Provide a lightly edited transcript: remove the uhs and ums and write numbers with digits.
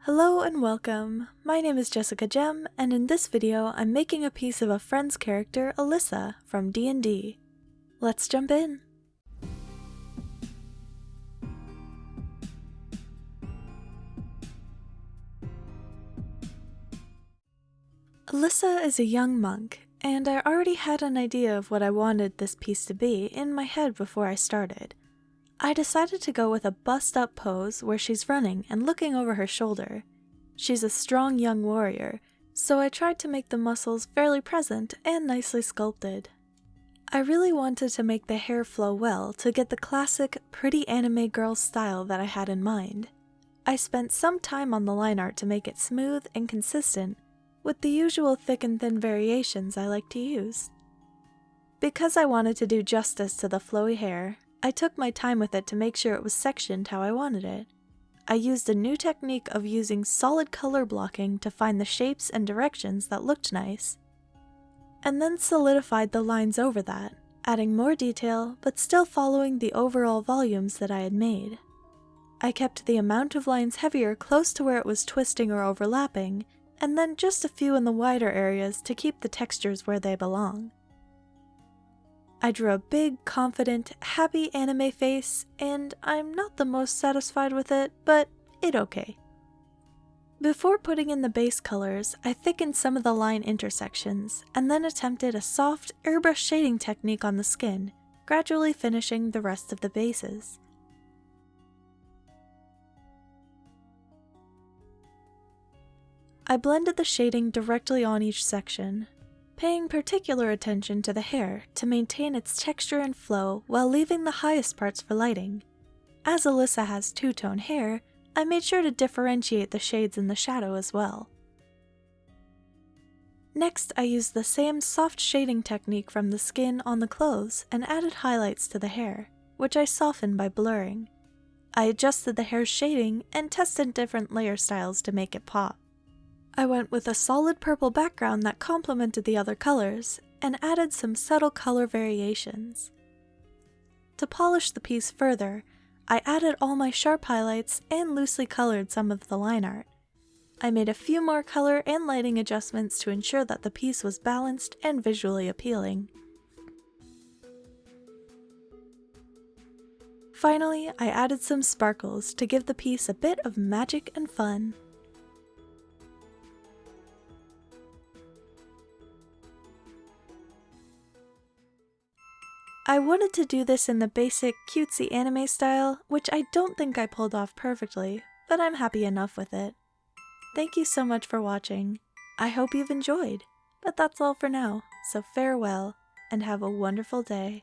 Hello and welcome. My name is Jessica Gem, and in this video I'm making a piece of a friend's character, Alyssa, from D&D. Let's jump in! Alyssa is a young monk, and I already had an idea of what I wanted this piece to be in my head before I started. I decided to go with a bust-up pose where she's running and looking over her shoulder. She's a strong young warrior, so I tried to make the muscles fairly present and nicely sculpted. I really wanted to make the hair flow well to get the classic pretty anime girl style that I had in mind. I spent some time on the line art to make it smooth and consistent, with the usual thick and thin variations I like to use. Because I wanted to do justice to the flowy hair, I took my time with it to make sure it was sectioned how I wanted it. I used a new technique of using solid color blocking to find the shapes and directions that looked nice, and then solidified the lines over that, adding more detail but still following the overall volumes that I had made. I kept the amount of lines heavier close to where it was twisting or overlapping, and then just a few in the wider areas to keep the textures where they belong. I drew a big, confident, happy anime face, and I'm not the most satisfied with it, but it's okay. Before putting in the base colors, I thickened some of the line intersections, and then attempted a soft, airbrush shading technique on the skin, gradually finishing the rest of the bases. I blended the shading directly on each section, paying particular attention to the hair to maintain its texture and flow while leaving the highest parts for lighting. As Alyssa has two-tone hair, I made sure to differentiate the shades in the shadow as well. Next, I used the same soft shading technique from the skin on the clothes and added highlights to the hair, which I softened by blurring. I adjusted the hair's shading and tested different layer styles to make it pop. I went with a solid purple background that complemented the other colors, and added some subtle color variations. To polish the piece further, I added all my sharp highlights and loosely colored some of the line art. I made a few more color and lighting adjustments to ensure that the piece was balanced and visually appealing. Finally, I added some sparkles to give the piece a bit of magic and fun. I wanted to do this in the basic cutesy anime style, which I don't think I pulled off perfectly, but I'm happy enough with it. Thank you so much for watching. I hope you've enjoyed, but that's all for now, so farewell, and have a wonderful day.